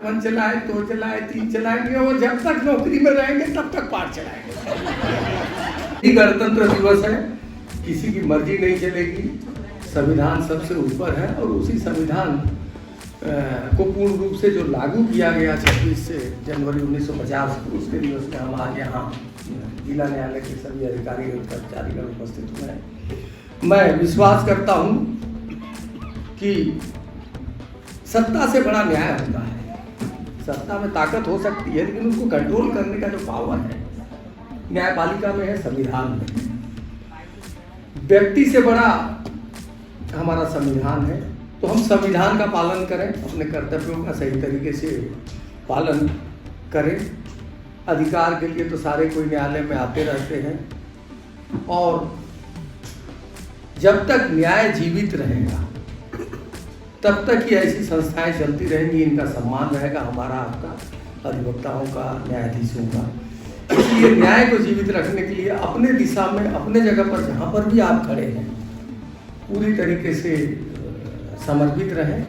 One चलाए, दो चलाए, तीन चलाएंगे, और जब तक नौकरी में रहेंगे तब तक पार चलाएंगे। गणतंत्र दिवस है, किसी की मर्जी नहीं चलेगी, संविधान सबसे ऊपर है और उसी संविधान को पूर्ण रूप से जो लागू किया गया 26 जनवरी 1950 को, उसके दिवस में हम आज यहाँ जिला न्यायालय के सभी अधिकारी और कर्मचारीगण उपस्थित हुए हैं। मैं विश्वास करता हूँ कि सत्ता से बड़ा न्याय होता है। सत्ता में ताकत हो सकती है, लेकिन उसको कंट्रोल करने का जो पावर है न्यायपालिका में है, संविधान में है। व्यक्ति से बड़ा हमारा संविधान है, तो हम संविधान का पालन करें, अपने कर्तव्यों का सही तरीके से पालन करें। अधिकार के लिए तो सारे कोई न्यायालय में आते रहते हैं, और जब तक न्याय जीवित रहेगा तब तक ही ऐसी संस्थाएं चलती रहेंगी, इनका सम्मान रहेगा, हमारा आपका, अधिवक्ताओं का, न्यायाधीशों का। इसलिए न्याय को जीवित रखने के लिए अपने दिशा में, अपने जगह पर जहाँ पर भी आप खड़े हैं, पूरी तरीके से समर्पित रहें।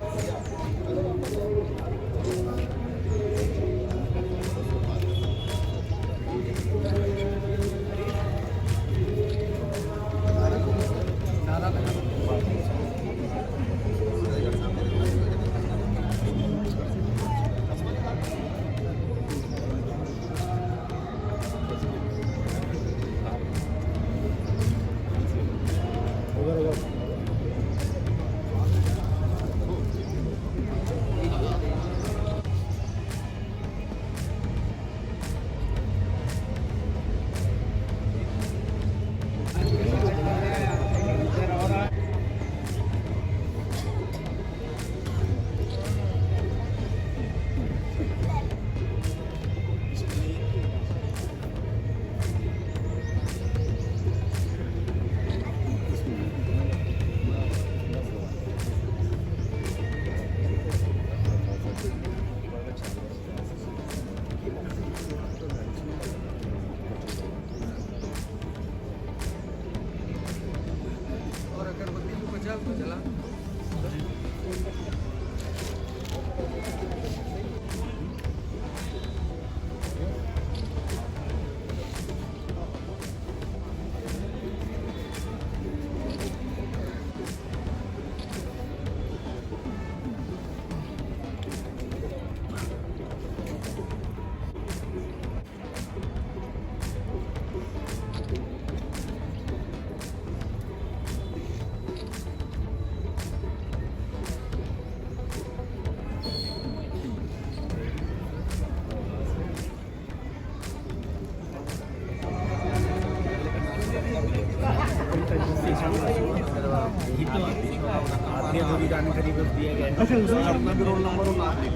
अच्छा अपना भी रोल नंबर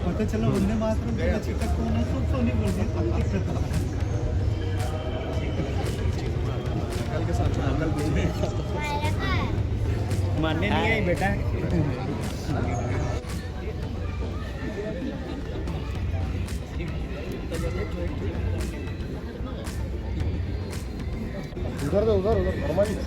पता चला, वंदे मातरम का चिट्ठा कौन है, तो नहीं बोल दिया कल के साथ मानने नहीं आई बेटा। उधर उधर उधर फरमाइश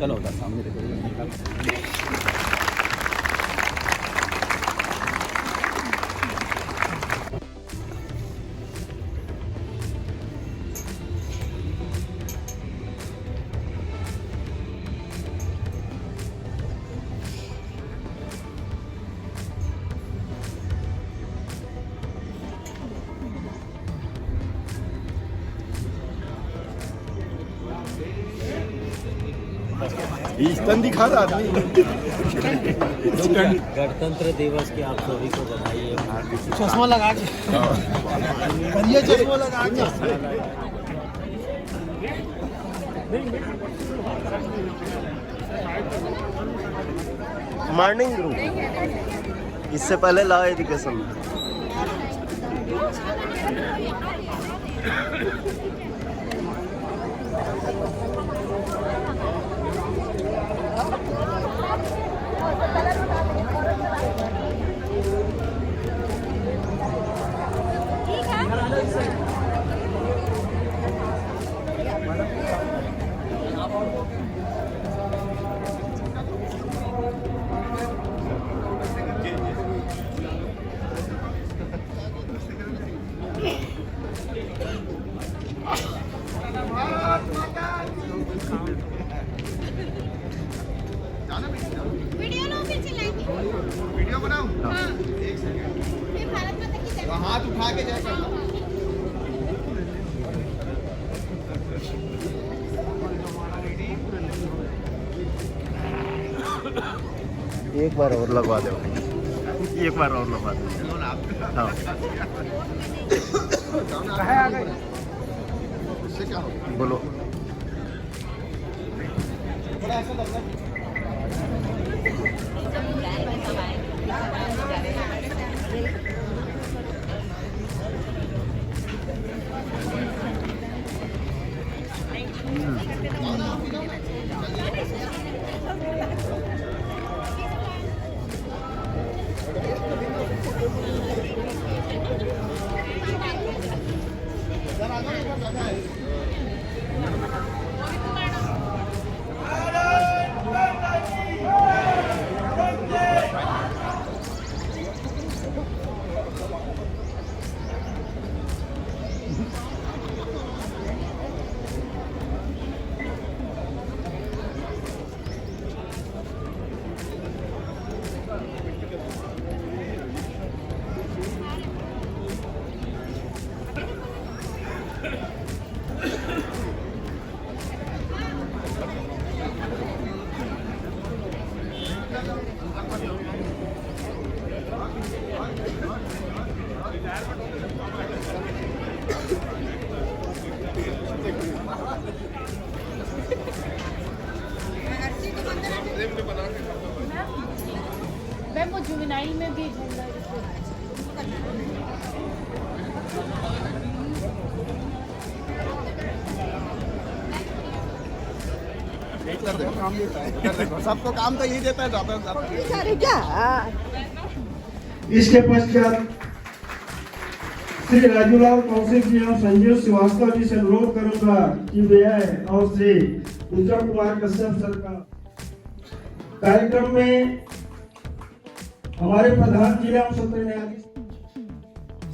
चलो उधर सामने देखो। स्तन दिखा रहा आदमी। गणतंत्र दिवस की आप सभी को बधाई है। चश्मा लगा के, चश्मा लगा के मॉर्निंग ग्रुप इससे पहले लॉ एजुकेशन। वीडियो लो फिर चलाएंगे। वीडियो बनाओ। हाँ। एक सेकंड। फिर भारत माता की जय। हाथ उठा के जय करना। एक बार और लगवा दो भाई, एक बार और लगवा दो। हाँ इससे क्या होगा? बोलो। बड़ा ऐसा लग रहा है। मैम वो जुवेनाइल में भी झंडा सबको काम तो यही देता है ज्यादा। इसके पश्चात श्री राजूलाल कौशिक जी और संजीव श्रीवास्तव जी से अनुरोध करूंगा कि वे आए और श्री उत्तम कुमार कश्यप सर का कार्यक्रम में हमारे प्रधान जिला एवं सत्र न्यायाधीश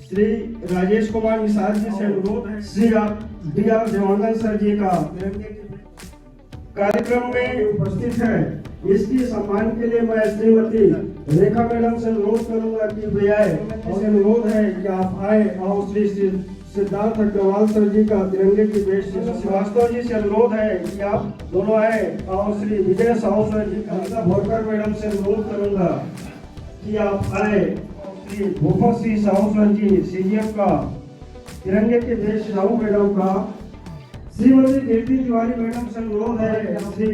श्री राजेश कुमार निषाद जी से अनुरोध है श्री डी.आर. देवांगन सर जी का कार्यक्रम में उपस्थित है। इसकी सम्मान के लिए मैं श्रीमती रेखा मैडम से अनुरोध करूंगा कि वे आए और अनुरोध है कि आप आए और श्री सिद्धार्थ अग्रवाल सर जी का तिरंगे की बेश श्रीवास्तव जी से अनुरोध है कि आप दोनों आए और श्री विजय साहू सर जी का भोरकर मैडम से अनुरोध करूंगा कि आप आए। श्री भूपत सिंह साहू सर जी सीजीएम का तिरंगे के बेश साहू मैडम का श्रीमती कीर्ति तिवारी मैडम से अनुरोध है श्री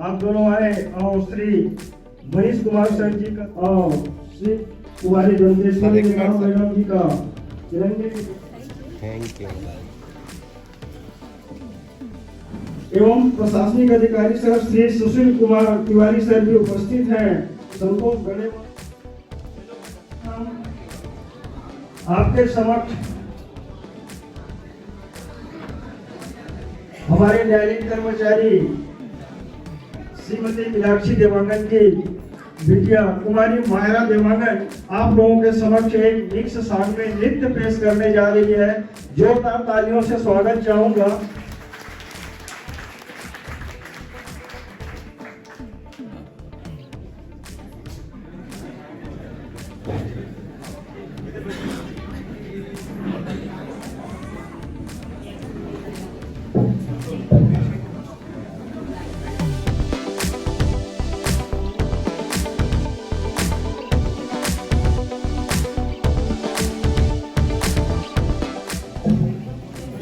आप दोनों आए और श्री मनीष कुमार सर जी का और श्री कुमारी दंतेश्वरी मैडम जी का तिरंगे थैंक यू। एवं प्रशासनिक अधिकारी सर श्री सुशील कुमार तिवारी सर भी उपस्थित हैं। संतोष बड़े आपके समक्ष हमारे न्यायालयीन कर्मचारी श्रीमती मीनाक्षी देवांगन की बिटिया कुमारी मायरा देवांगन आप लोगों के समक्ष एक मिक्स सॉन्ग में नृत्य पेश करने जा रही है। जोरदार तालियों से स्वागत चाहूंगा।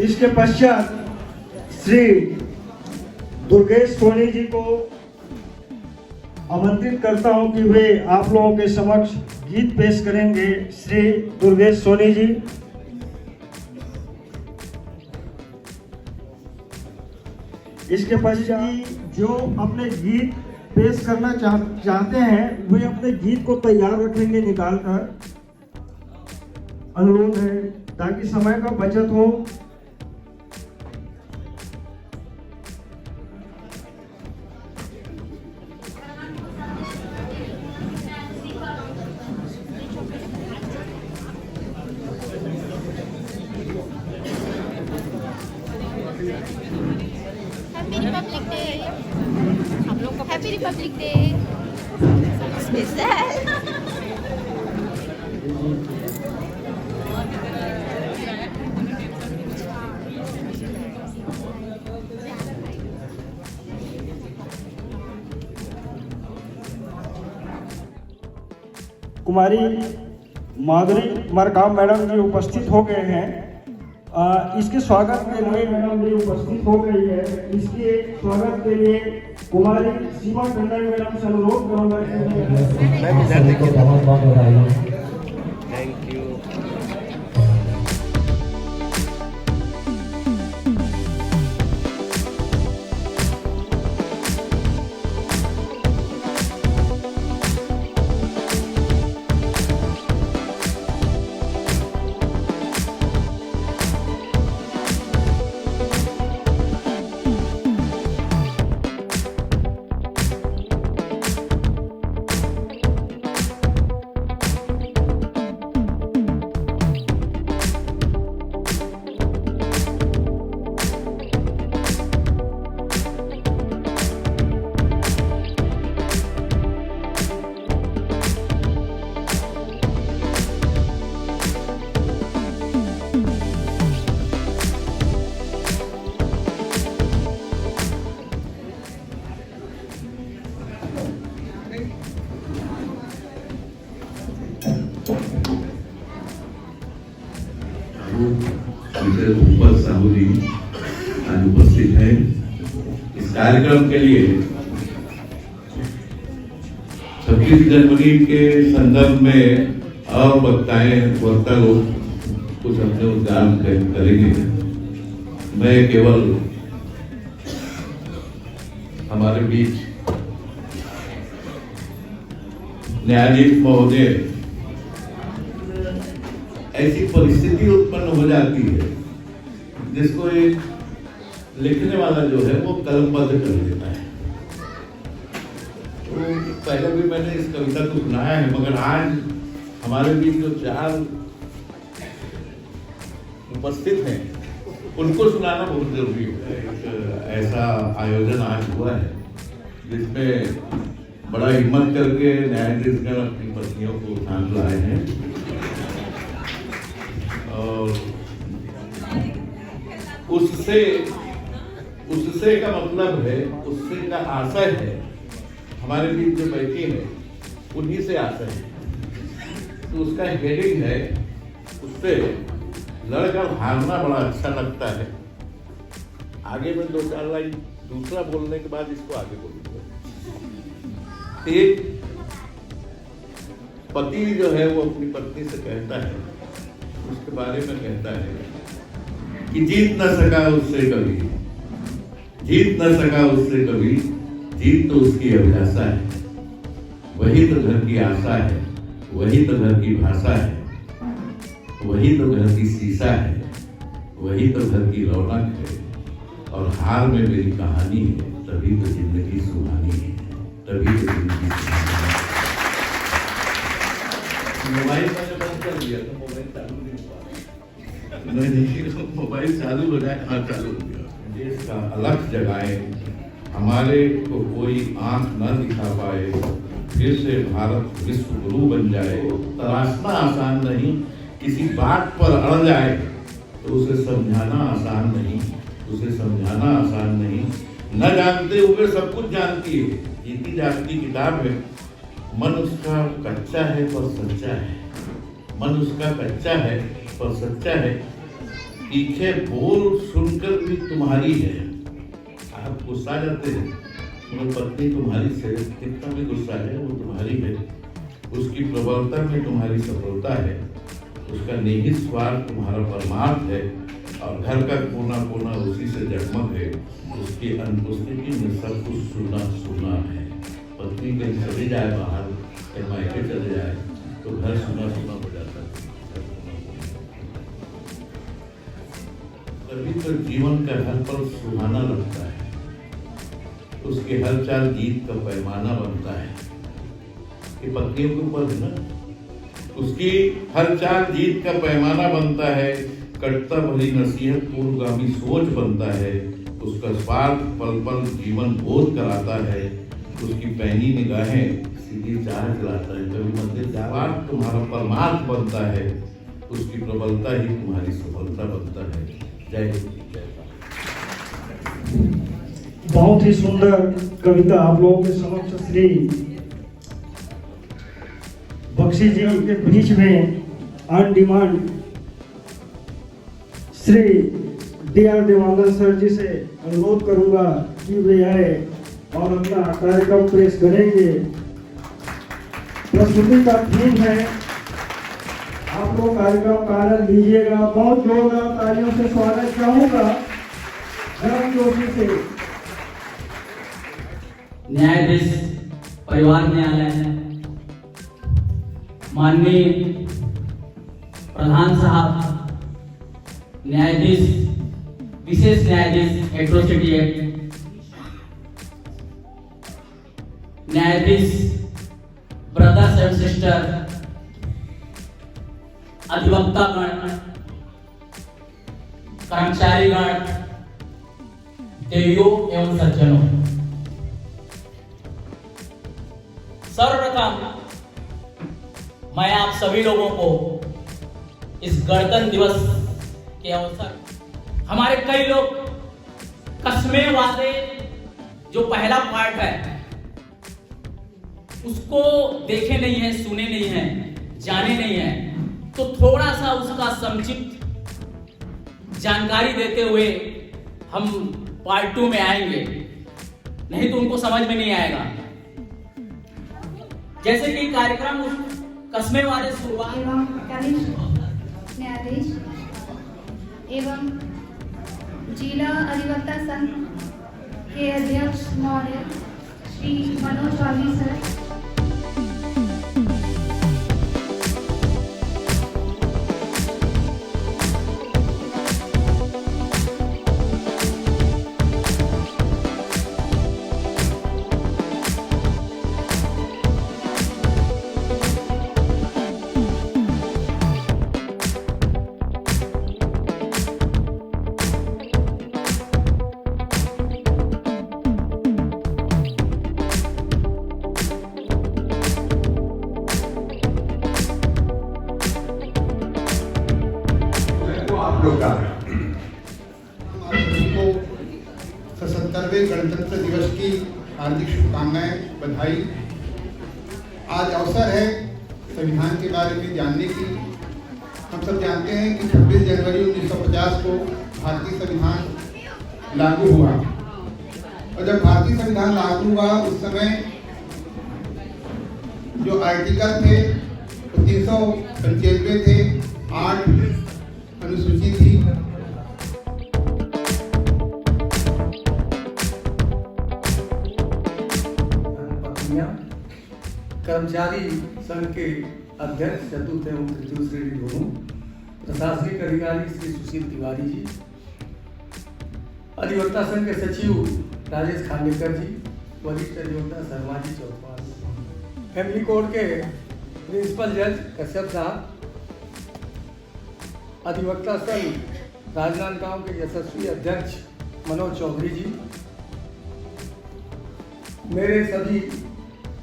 इसके पश्चात श्री दुर्गेश सोनी जी को आमंत्रित करता हूं कि वे आप लोगों के समक्ष गीत पेश करेंगे। श्री दुर्गेश सोनी जी। इसके पश्चात जो अपने गीत पेश करना चाहते हैं वे अपने गीत को तैयार रखेंगे निकाल कर। अनुरोध है ताकि समय का बचत हो। Happy Republic day. हम लोग को हैप्पी रिपब्लिक डे स्पेशल। कुमारी माधुरी मरकाम मैडम जी उपस्थित हो गए हैं। इसके स्वागत के लिए मैडम जी उपस्थित हो गई है। इसके स्वागत के लिए कुमारी सीमा टंडन मैडम से अनुरोध करूंगा कि बहुत बहुत बधाई। Thank you. भूपत साहू जी आज उपस्थित है। इस कार्यक्रम के लिए 26 जनवरी के संदर्भ में और वक्ता लोग कुछ अपने उद्गार करेंगे। मैं केवल हमारे बीच न्यायाधीश महोदय ऐसी परिस्थिति उत्पन्न हो जाती है जिसको एक लिखने वाला जो है वो कलमबद्ध कर देता है। तो पहले भी मैंने इस कविता को सुनाया है, मगर आज हमारे बीच जो 4 उपस्थित हैं उनको सुनाना बहुत जरूरी है। एक ऐसा आयोजन आज हुआ है जिसमें बड़ा हिम्मत करके न्यायाधीशगण अपनी पत्नियों को साथ लाए हैं और उससे का मतलब है, उससे का आशय है, हमारे बीच जो बैठी है उन्हीं से आशय है। तो उसका हेडिंग है, उससे लड़कर हारना बड़ा अच्छा लगता है। आगे में 2-4 लाइन दूसरा बोलने के बाद इसको आगे बोलूंगा। एक पति जो है वो अपनी पत्नी से कहता है, उसके बारे में कहता है कि जीत न सका उससे कभी, जीत न सका उससे कभी, जीत तो उसकी अभिलाषा है। वही तो घर की आशा है, वही तो घर की भाषा है, वही तो घर की शीशा है, वही तो घर की रौनक है। और हार में मेरी कहानी है, तभी तो जिंदगी सुहानी है, तभी तो जिंदगी सुहानी है। मोबाइल मैंने बंद कर दिया तो मोबाइल चालू नहीं हुआ। नहीं, मोबाइल चालू हो जाए। हाँ, चालू हो गया। देश का अलग जगाए, हमारे को कोई आंख न दिखा पाए, फिर से भारत विश्व गुरु बन जाए। तराशना आसान नहीं, किसी बात पर अड़ जाए तो उसे समझाना आसान नहीं, उसे समझाना आसान नहीं। न जानते हुए सब कुछ जानती है, जीती जागती किताब है। मन उसका कच्चा है पर सच्चा है, मन उसका कच्चा है पर सच्चा है। तीखे बोल सुनकर भी तुम्हारी है। आप गुस्सा जाते हैं, तो पत्नी तुम्हारी से कितना भी गुस्सा है वो तुम्हारी है। उसकी प्रबलता में तुम्हारी सफलता है, उसका निहित स्वार्थ तुम्हारा परमार्थ है। और घर का कोना कोना उसी से जगमग है। उसकी अनुपस्थिति में सब कुछ सुना सुना है। पत्नी कहीं चली जाए बाहर, कहीं मायके चले जाए तो घर सुना सुना हो जाता है। कभी तो जीवन का हर पल सुहाना लगता है। उसकी हर चाल गीत का पैमाना बनता है। ये पत्नियों के ऊपर है ना, उसकी हर चाल जीत का पैमाना बनता है। कटता भली नसीहत पूर्वगामी सोच बनता है। उसका स्वार्थ पल पल जीवन बोध कराता है। उसकी पैनी निगाहें सीधी चाह चलाता है। कभी मंदिर स्वार्थ तुम्हारा परमार्थ बनता है। उसकी प्रबलता ही तुम्हारी सफलता बनता है। जय हिंद, जय भारत। बहुत ही सुंदर कविता आप लोगों के समक्ष श्री बख्शी जी के बीच में on demand Shri D.R. Devanand sir ji से अनुरोध करूंगा कि वे आए और अपना कार्यक्रम पेश करेंगे। प्रस्तुति का थीम है, आप लोग कार्यक्रम का आनंद लीजिएगा। बहुत जोरदार तालियों से स्वागत चाहूंगा गर्म जोशी से। न्यायाधीश परिवार न्यायालय, माननीय प्रधान साहब, न्यायाधीश विशेष न्यायाधीश एट्रोसिटी एक्ट, न्यायाधीश ब्रदर्स एंड सिस्टर, अधिवक्तागण, कर्मचारीगण, देवियों एवं सज्जनों, सर्वप्रथम मैं आप सभी लोगों को इस गणतंत्र दिवस के अवसर, हमारे कई लोग कस्में वादे जो पहला पार्ट है उसको देखे नहीं है, सुने नहीं है, जाने नहीं है, तो थोड़ा सा उसका संक्षिप्त जानकारी देते हुए हम पार्ट 2 में आएंगे, नहीं तो उनको समझ में नहीं आएगा। जैसे कि कार्यक्रम कस्में वाले शुरुआत एवं कनिष्ठ न्यायाधीश एवं जिला अधिवक्ता संघ के अध्यक्ष महोदय श्री मनोज चौधरी सर, को 77वें गणतंत्र दिवस की हार्दिक शुभकामनाएं, बधाई। आज अवसर है संविधान के बारे में जानने की। हम सब जानते हैं कि 26 जनवरी 1950 को भारतीय संविधान लागू हुआ और जब भारतीय संविधान लागू हुआ उस समय जो आर्टिकल थे वो 395 थे, 8 अनुसूची थी। कर्मचारी संघ के अध्यक्ष चतुर्थ एवं तृतीय श्रेणी दोनों, प्रशासनिक अधिकारी श्री सुशील तिवारी जी, अधिवक्ता संघ के सचिव राजेश खांडेकर जी, वरिष्ठ अधिवक्ता शर्मा जी चौपाल, फैमिली कोर्ट के प्रिंसिपल जज कश्यप साहब, अधिवक्ता संघ राजनांदगांव के यशस्वी अध्यक्ष मनोज चौधरी जी, मेरे सभी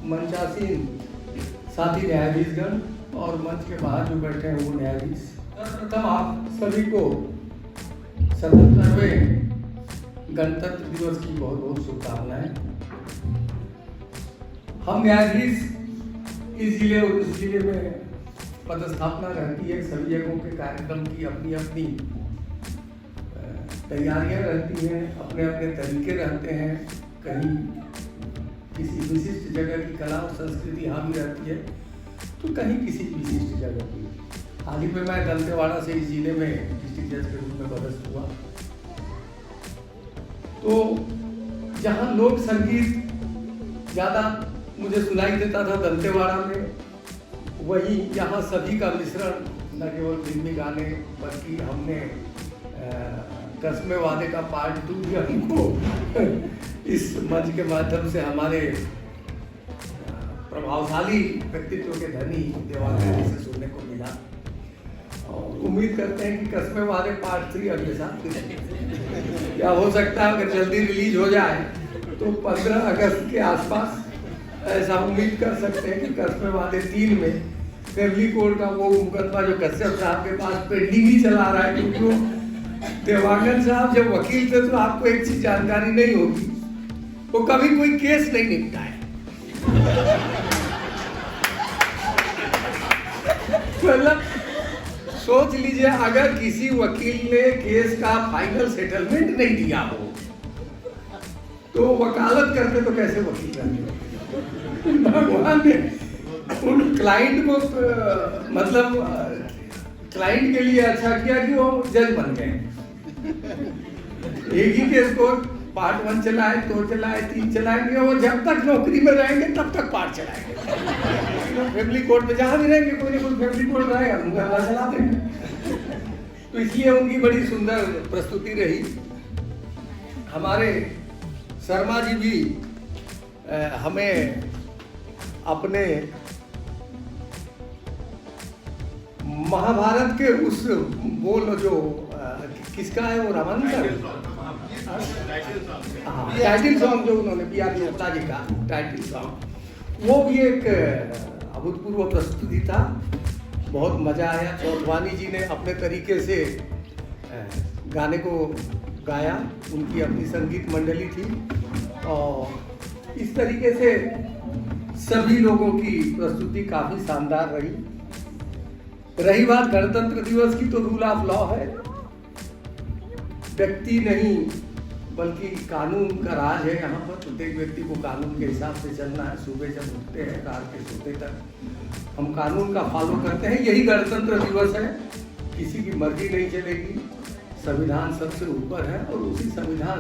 मंचासीन साथी न्यायाधीशगण और मंच के बाहर जो बैठे हैं वो न्यायाधीश, सर्वप्रथम आप सभी को 77वें गणतंत्र दिवस की बहुत बहुत शुभकामनाएं। हम न्यायाधीश इस जिले और उस जिले में पदस्थापना रहती है, सभी जगहों के कार्यक्रम की अपनी अपनी तैयारियां रहती हैं, अपने अपने तरीके रहते हैं। कहीं किसी विशिष्ट जगह की कला और संस्कृति हावी रहती है तो कहीं किसी विशिष्ट जगह की। हाल ही में मैं दंतेवाड़ा से इस जिले में डिस्ट्रिक्ट जज के रूप में पदस्थ हुआ। तो जहाँ लोक संगीत ज़्यादा मुझे सुनाई देता था दंतेवाड़ा में, वही यहाँ सभी का मिश्रण, न केवल फिल्मी गाने बल्कि हमने कस्मे वादे का पार्ट 2 भी हमको इस मंच के माध्यम से हमारे प्रभावशाली व्यक्तित्व के धनी देवानंद से सुनने को मिला। और उम्मीद करते हैं कि कस्मे वादे पार्ट 3 अगले साल क्या हो सकता है, अगर जल्दी रिलीज हो जाए तो 15 अगस्त के आसपास ऐसा उम्मीद कर सकते हैं कि कस्मे वादे 3 में फैमिली कोर्ट का वो मुकदमा जो कश्यप साहब के पास पेंडिंग ही चला रहा है, क्योंकि वो देवांगन साहब जब वकील थे तो आपको एक चीज जानकारी नहीं होगी, वो कभी कोई केस नहीं निपटाए। मतलब सोच लीजिए, अगर किसी वकील ने केस का फाइनल सेटलमेंट नहीं दिया हो तो वकालत करते तो कैसे वकील करते। भगवान ने उन क्लाइंट को मतलब क्लाइंट के लिए अच्छा किया कि वो जज बन गए। एक ही केस को पार्ट 1 चलाए, 2 चलाए, 3 चलाएंगे, वो जब तक नौकरी में रहेंगे तब तक पार्ट चलाएंगे। फैमिली कोर्ट में जहां भी रहेंगे कोई ना कोई फैमिली कोर्ट रहेगा, उनका चला देंगे। तो इसलिए उनकी बड़ी सुंदर प्रस्तुति रही। हमारे शर्मा जी भी हमें अपने महाभारत के उस बोल जो किसका है वो रामानंद टाइटल सॉन्ग जो उन्होंने B.R. चोपड़ा जी का टाइटल सॉन्ग, वो भी एक अभूतपूर्व प्रस्तुति था। बहुत मजा आया। चौधवानी जी ने अपने तरीके से गाने को गाया, उनकी अपनी संगीत मंडली थी और इस तरीके से सभी लोगों की प्रस्तुति काफी शानदार रही बात गणतंत्र दिवस की, तो रूल ऑफ लॉ है, व्यक्ति नहीं बल्कि कानून का राज है यहाँ पर। प्रत्येक व्यक्ति को कानून के हिसाब से चलना है। सुबह जब उठते हैं कार के सोते तक हम कानून का फॉलो करते हैं। यही गणतंत्र दिवस है। किसी की मर्जी नहीं चलेगी, संविधान सबसे ऊपर है और उसी संविधान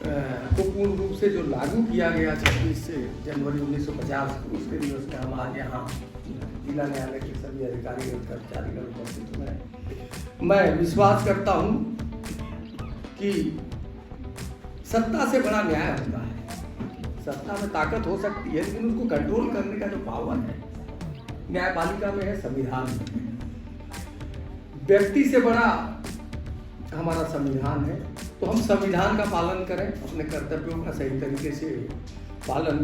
को पूर्ण रूप से जो लागू किया गया 26 जनवरी 1950 को, उसके दिवस में हम आज यहाँ जिला न्यायालय के सभी अधिकारी और कर्मचारी उपस्थित हुए। मैं विश्वास करता हूँ कि सत्ता से बड़ा न्याय होता है। सत्ता में ताकत हो सकती है लेकिन उसको कंट्रोल करने का जो पावर है न्यायपालिका में है, संविधान में। व्यक्ति से बड़ा हमारा संविधान है, तो हम संविधान का पालन करें, अपने कर्तव्यों का सही तरीके से पालन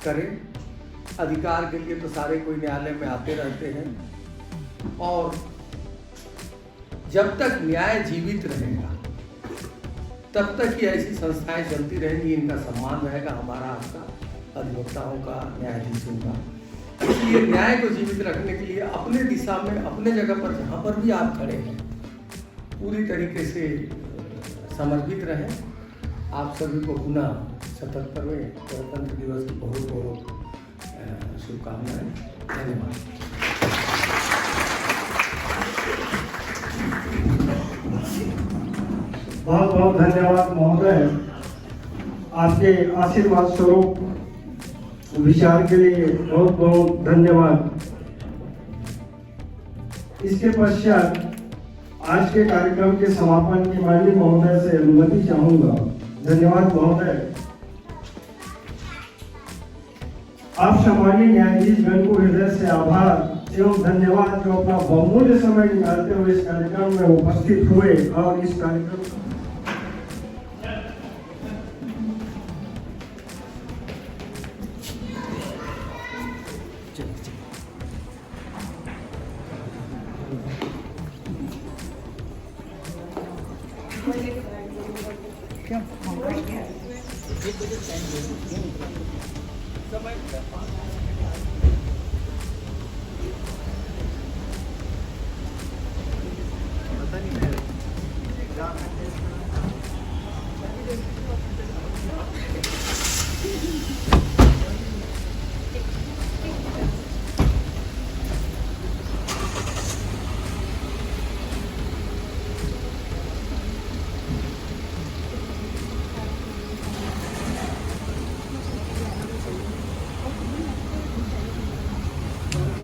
करें। अधिकार के लिए तो सारे कोई न्यायालय में आते रहते हैं और जब तक न्याय जीवित रहेगा तब तक ही ऐसी संस्थाएं चलती रहेंगी, इनका सम्मान रहेगा, हमारा आपका, अधिवक्ताओं का, न्यायाधीशों का। इसलिए न्याय को जीवित रखने के लिए अपने दिशा में, अपने जगह पर जहाँ पर भी आप खड़े हैं, पूरी तरीके से समर्पित रहें। आप सभी को पुनः 77वें गणतंत्र दिवस की बहुत बहुत शुभकामनाएं। धन्यवाद। बहुत बहुत धन्यवाद महोदय, आपके आशीर्वाद स्वरूप विचार के लिए बहुत बहुत धन्यवाद। इसके पश्चात आज के कार्यक्रम के समापन की माननीय महोदय से अनुमति चाहूंगा। धन्यवाद महोदय। आप सम्मानित न्यायाधीश गण को हृदय से आभार एवं धन्यवाद जो अपना बहुमूल्य समय निकालते हुए इस कार्यक्रम में उपस्थित हुए और इस कार्यक्रम समय